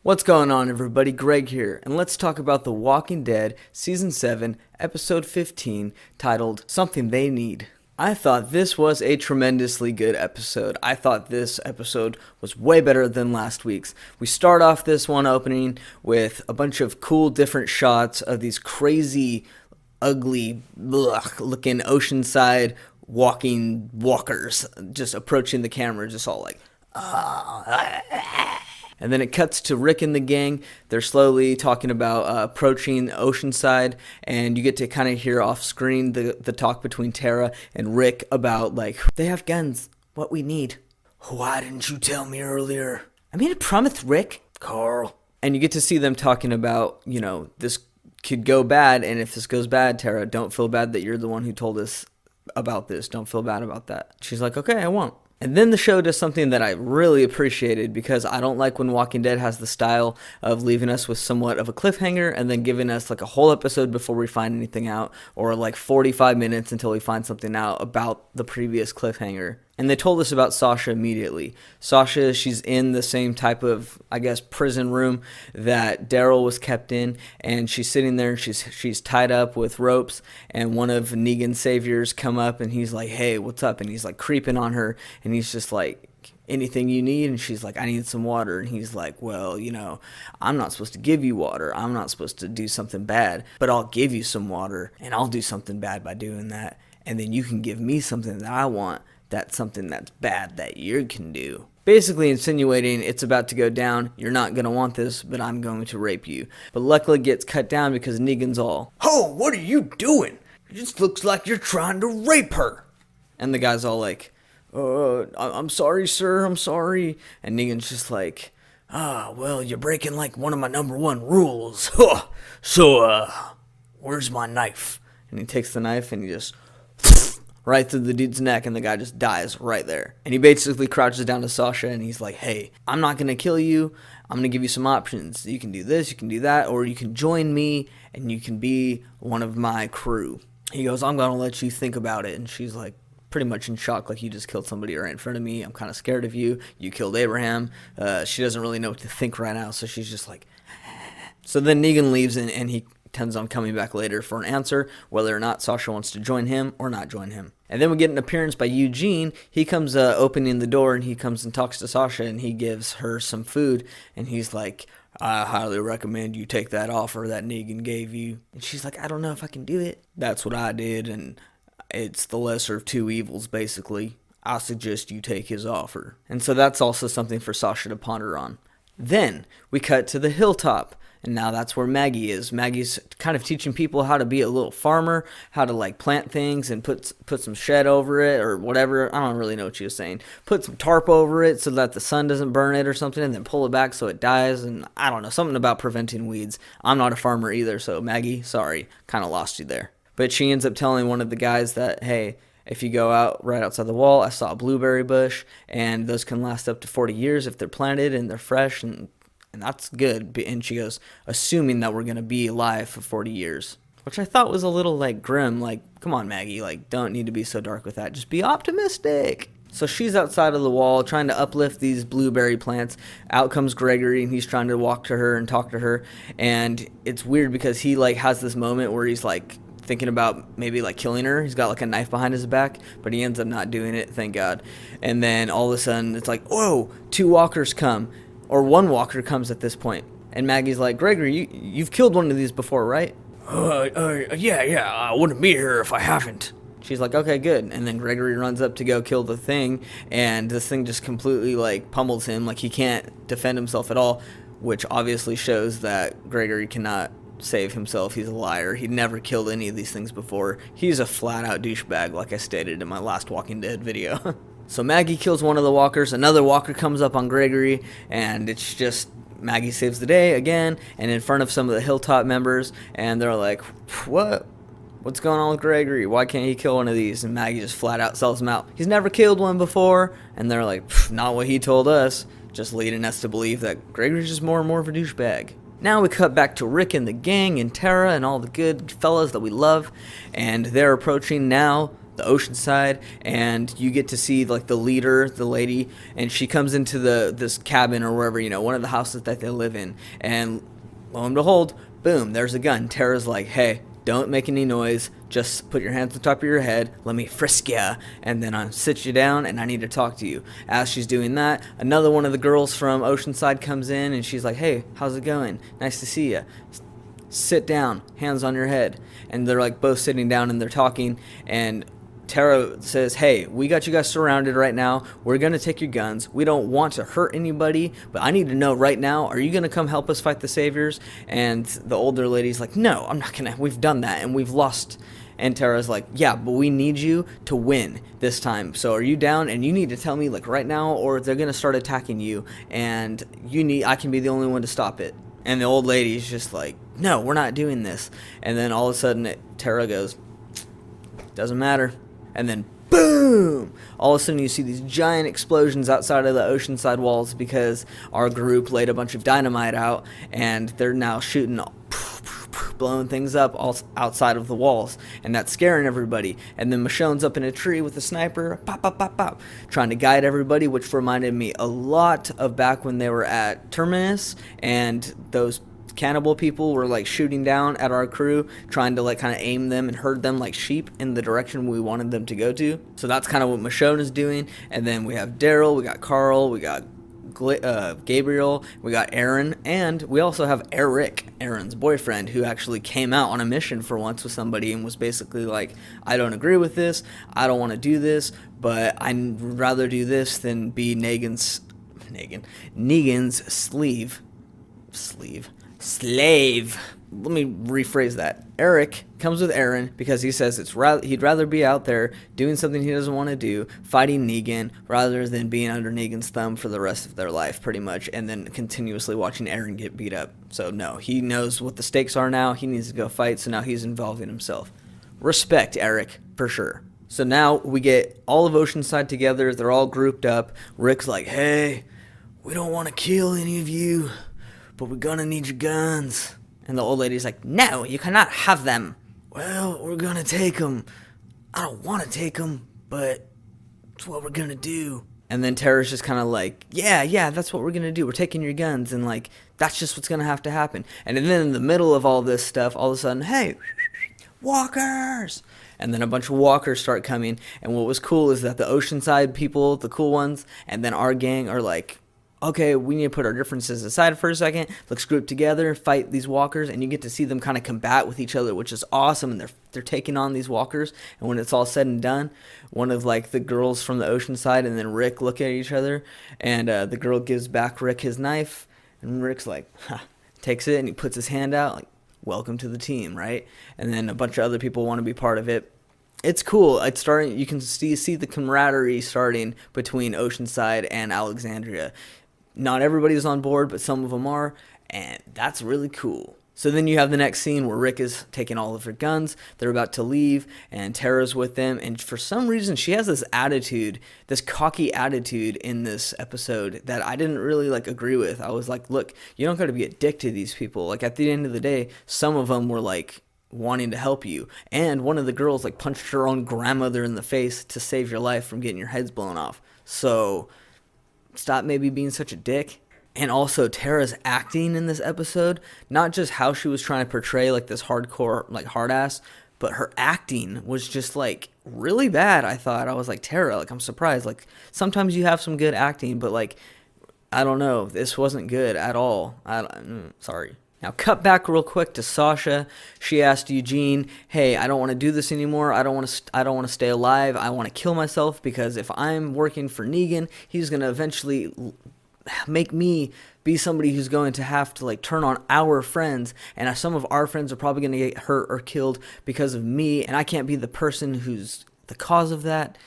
What's going on, everybody? Greg here, and let's talk about The Walking Dead Season 7, Episode 15, titled Something They Need. I thought this was a tremendously good episode. I thought this episode was way better than last week's. We start off this one opening with a bunch of cool different shots of these crazy, ugly, looking Oceanside walkers just approaching the camera, just all like, and then it cuts to Rick and the gang. They're slowly talking about approaching Oceanside, and you get to kind of hear off screen the talk between Tara and Rick about, like, they have guns, what we need. Why didn't you tell me earlier? I made a promise, Rick. Carl. And you get to see them talking about, you know, this could go bad, and if this goes bad, Tara, don't feel bad that you're the one who told us about this. Don't feel bad about that. She's like, okay, I won't. And then the show does something that I really appreciated, because I don't like when Walking Dead has the style of leaving us with somewhat of a cliffhanger and then giving us like a whole episode before we find anything out, or like 45 minutes until we find something out about the previous cliffhanger. And they told us about Sasha immediately. Sasha, she's in the same type of, I guess, prison room that Daryl was kept in, and she's sitting there, and she's tied up with ropes, and one of Negan's saviors come up, and he's like, hey, what's up? And he's like creeping on her, and he's just like, anything you need? And she's like, I need some water. And he's like, well, you know, I'm not supposed to give you water. I'm not supposed to do something bad, but I'll give you some water, and I'll do something bad by doing that, and then you can give me something that I want. That's something that's bad that you can do. Basically insinuating it's about to go down, you're not going to want this, but I'm going to rape you. But luckily it gets cut down because Negan's all, oh, what are you doing? It just looks like you're trying to rape her. And the guy's all like, I'm sorry, sir, I'm sorry. And Negan's just like, well, you're breaking like one of my number one rules. So, where's my knife? And he takes the knife and he just right through the dude's neck, and the guy just dies right there. And he basically crouches down to Sasha, and he's like, hey, I'm not going to kill you. I'm going to give you some options. You can do this, you can do that, or you can join me, and you can be one of my crew. He goes, I'm going to let you think about it. And she's like, pretty much in shock, like, you just killed somebody right in front of me. I'm kind of scared of you. You killed Abraham. She doesn't really know what to think right now, so she's just like, so then Negan leaves, and he intends on coming back later for an answer, whether or not Sasha wants to join him or not join him. And then we get an appearance by Eugene. He comes opening the door, and he comes and talks to Sasha, and he gives her some food, and he's like, I highly recommend you take that offer that Negan gave you. And she's like, I don't know if I can do it. That's what I did, and it's the lesser of two evils, basically. I suggest you take his offer. And so that's also something for Sasha to ponder on. Then we cut to the hilltop. And now that's where Maggie is. Maggie's kind of teaching people how to be a little farmer, how to like plant things and put some shed over it or whatever. I don't really know what she was saying. Put some tarp over it so that the sun doesn't burn it or something, and then pull it back so it dies. And I don't know, something about preventing weeds. I'm not a farmer either, so Maggie, sorry, kind of lost you there. But she ends up telling one of the guys that, hey, if you go out right outside the wall, I saw a blueberry bush, and those can last up to 40 years if they're planted and they're fresh, and that's good. And she goes, assuming that we're going to be alive for 40 years. Which I thought was a little, like, grim. Like, come on, Maggie. Like, don't need to be so dark with that. Just be optimistic. So she's outside of the wall trying to uplift these blueberry plants. Out comes Gregory, and he's trying to walk to her and talk to her. And it's weird because he, like, has this moment where he's, like, thinking about maybe, like, killing her. He's got, like, a knife behind his back, but he ends up not doing it, thank God. And then all of a sudden, it's like, whoa, two walkers come. Or one walker comes at this point. And Maggie's like, Gregory, you've killed one of these before, right? Yeah, I wouldn't be here if I haven't. She's like, okay, good. And then Gregory runs up to go kill the thing, and this thing just completely, like, pummels him. Like, he can't defend himself at all, which obviously shows that Gregory cannot save himself. He's a liar. He never killed any of these things before. He's a flat-out douchebag, like I stated in my last Walking Dead video. So Maggie kills one of the walkers, another walker comes up on Gregory, and it's just Maggie saves the day again, and in front of some of the Hilltop members, and they're like, what's going on with Gregory? Why can't he kill one of these? And Maggie just flat out sells him out. He's never killed one before, and they're like, not what he told us, just leading us to believe that Gregory's just more and more of a douchebag. Now we cut back to Rick and the gang and Tara and all the good fellas that we love, and they're approaching now the Oceanside, and you get to see like the leader, the lady, and she comes into this cabin or wherever, one of the houses that they live in, and lo and behold, boom, there's a gun. Tara's like, hey, don't make any noise, just put your hands on top of your head, let me frisk ya, and then I'll sit you down and I need to talk to you. As she's doing that, another one of the girls from Oceanside comes in and she's like, hey, how's it going? Nice to see ya. Sit down, hands on your head. And they're like both sitting down and they're talking, and Tara says, hey, we got you guys surrounded right now. We're going to take your guns. We don't want to hurt anybody, but I need to know right now, are you going to come help us fight the Saviors? And the older lady's like, no, I'm not going to. We've done that and we've lost. And Tara's like, yeah, but we need you to win this time. So are you down? And you need to tell me like right now, or they're going to start attacking you, and I can be the only one to stop it. And the old lady's just like, no, we're not doing this. And then all of a sudden Tara goes, doesn't matter. And then boom! All of a sudden you see these giant explosions outside of the Oceanside walls because our group laid a bunch of dynamite out, and they're now shooting, blowing things up all outside of the walls, and that's scaring everybody. And then Michonne's up in a tree with a sniper, pop, pop, pop, pop, trying to guide everybody, which reminded me a lot of back when they were at Terminus, and those cannibal people were like shooting down at our crew, trying to like kind of aim them and herd them like sheep in the direction we wanted them to go to. So that's kind of what Michonne is doing. And then we have Daryl, we got Carl, we got Gabriel, we got Aaron, and we also have Eric, Aaron's boyfriend, who actually came out on a mission for once with somebody and was basically like, I don't agree with this, I don't want to do this, but I'd rather do this than be Negan's slave. Let me rephrase that. Eric comes with Aaron because he says he'd rather be out there doing something he doesn't want to do, fighting Negan, rather than being under Negan's thumb for the rest of their life, pretty much, and then continuously watching Aaron get beat up. So no, he knows what the stakes are now. He needs to go fight, so now he's involving himself. Respect, Eric, for sure. So now we get all of Oceanside together. They're all grouped up. Rick's like, hey, we don't want to kill any of you, but we're gonna need your guns. And the old lady's like, no, you cannot have them. Well, we're gonna take them. I don't want to take them, but it's what we're gonna do. And then Tara's just kind of like, yeah, that's what we're gonna do. We're taking your guns, and like, that's just what's gonna have to happen. And then in the middle of all this stuff, all of a sudden, hey, walkers! And then a bunch of walkers start coming. And what was cool is that the Oceanside people, the cool ones, and then our gang are like, okay, we need to put our differences aside for a second. Let's group together, fight these walkers, and you get to see them kind of combat with each other, which is awesome. And they're taking on these walkers. And when it's all said and done, one of like the girls from the Oceanside and then Rick look at each other, and the girl gives back Rick his knife, and Rick's like, takes it and he puts his hand out, like, welcome to the team, right? And then a bunch of other people want to be part of it. It's cool. It's starting. You can see the camaraderie starting between Oceanside and Alexandria. Not everybody's on board, but some of them are, and that's really cool. So then you have the next scene where Rick is taking all of her guns. They're about to leave, and Tara's with them, and for some reason she has this attitude, this cocky attitude in this episode that I didn't really like agree with. I was like, look, you don't got to be a dick to these people. Like, at the end of the day, some of them were like wanting to help you, and one of the girls like punched her own grandmother in the face to save your life from getting your heads blown off. So stop maybe being such a dick. And also Tara's acting in this episode, not just how she was trying to portray like this hardcore, like hard ass, but her acting was just like really bad. I was like, Tara, like, I'm surprised. Like, sometimes you have some good acting, but like, I don't know, this wasn't good at all. Sorry. Now cut back real quick to Sasha. She asked Eugene, hey, I don't want to do this anymore. I don't want to stay alive. I want to kill myself, because if I'm working for Negan, he's going to eventually make me be somebody who's going to have to like turn on our friends, and some of our friends are probably going to get hurt or killed because of me, and I can't be the person who's the cause of that.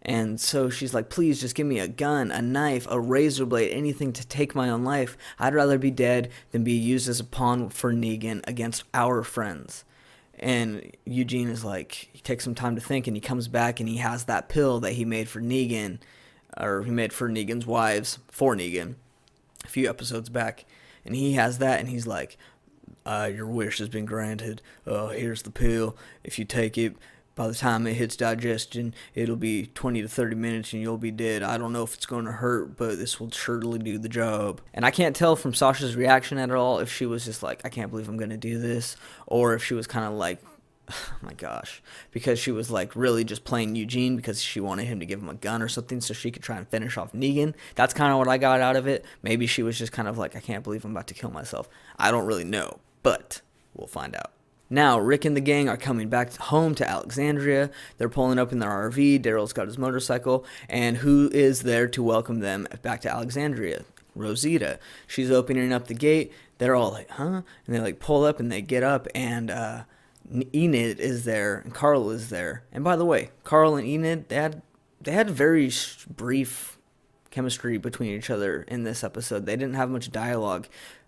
And so she's like, please just give me a gun, a knife, a razor blade, anything to take my own life. I'd rather be dead than be used as a pawn for Negan against our friends. And Eugene is like, he takes some time to think, and he comes back and he has that pill that he made for Negan, or he made for Negan's wives, for Negan, a few episodes back. And he has that, and he's like, your wish has been granted. Here's the pill. If you take it, by the time it hits digestion, it'll be 20 to 30 minutes and you'll be dead. I don't know if it's going to hurt, but this will surely do the job. And I can't tell from Sasha's reaction at all if she was just like, I can't believe I'm going to do this, or if she was kind of like, oh my gosh, because she was like really just playing Eugene because she wanted him to give him a gun or something so she could try and finish off Negan. That's kind of what I got out of it. Maybe she was just kind of like, I can't believe I'm about to kill myself. I don't really know, but we'll find out. Now, Rick and the gang are coming back home to Alexandria. They're pulling up in their RV. Daryl's got his motorcycle. And who is there to welcome them back to Alexandria? Rosita. She's opening up the gate. They're all like, huh? And they like pull up and they get up, and Enid is there and Carl is there. And by the way, Carl and Enid, they had very brief chemistry between each other in this episode. They didn't have much dialogue.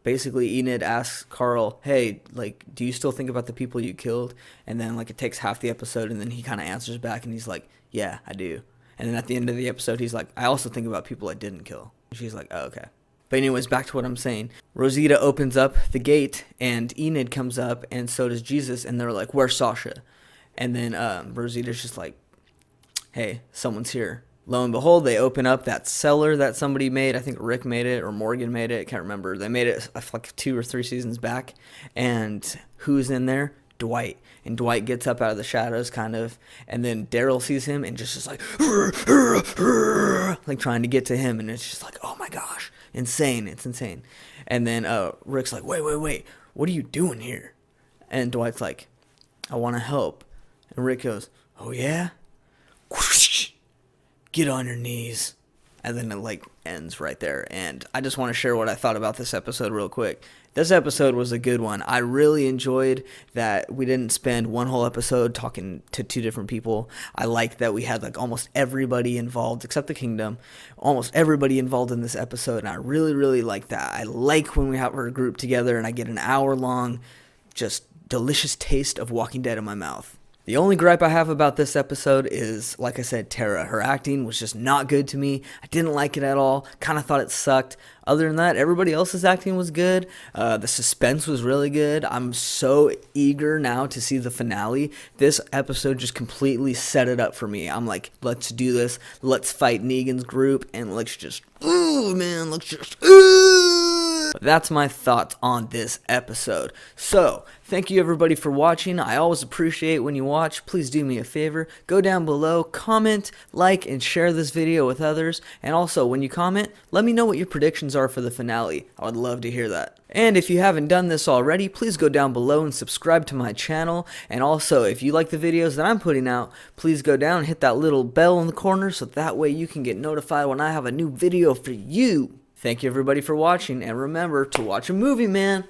Basically, Enid asks Carl, hey, like, do you still think about the people you killed? And then, like, it takes half the episode, and then he kind of answers back, and he's like, yeah, I do. And then at the end of the episode, he's like, I also think about people I didn't kill. And she's like, oh, okay. But anyways, back to what I'm saying. Rosita opens up the gate, and Enid comes up, and so does Jesus, and they're like, where's Sasha? And then Rosita's just like, hey, someone's here. Lo and behold, they open up that cellar that somebody made. I think Rick made it or Morgan made it. I can't remember. They made it like 2 or 3 seasons back. And who's in there? Dwight. And Dwight gets up out of the shadows, kind of. And then Daryl sees him and just is like, like trying to get to him. And it's just like, oh my gosh. Insane. It's insane. And then Rick's like, wait. What are you doing here? And Dwight's like, I want to help. And Rick goes, oh yeah? Whoosh. Get on your knees. And then it like ends right there. And I just want to share what I thought about this episode real quick. This episode was a good one. I really enjoyed that we didn't spend one whole episode talking to 2 different people. I liked that we had like almost everybody involved except the kingdom. Almost everybody involved in this episode. And I really, really like that. I like when we have our group together and I get an hour-long just delicious taste of Walking Dead in my mouth. The only gripe I have about this episode is, like I said, Tara. Her acting was just not good to me. I didn't like it at all. Kind of thought it sucked. Other than that, everybody else's acting was good. The suspense was really good. I'm so eager now to see the finale. This episode just completely set it up for me. I'm like, let's do this. Let's fight Negan's group, and let's just, ooh, man, let's just, ooh. That's my thoughts on this episode. So, thank you everybody for watching. I always appreciate when you watch. Please do me a favor. Go down below, comment, like, and share this video with others. And also, when you comment, let me know what your predictions are for the finale. I would love to hear that. And if you haven't done this already, please go down below and subscribe to my channel. And also, if you like the videos that I'm putting out, please go down and hit that little bell in the corner so that way you can get notified when I have a new video for you. Thank you everybody for watching, and remember to watch a movie, man.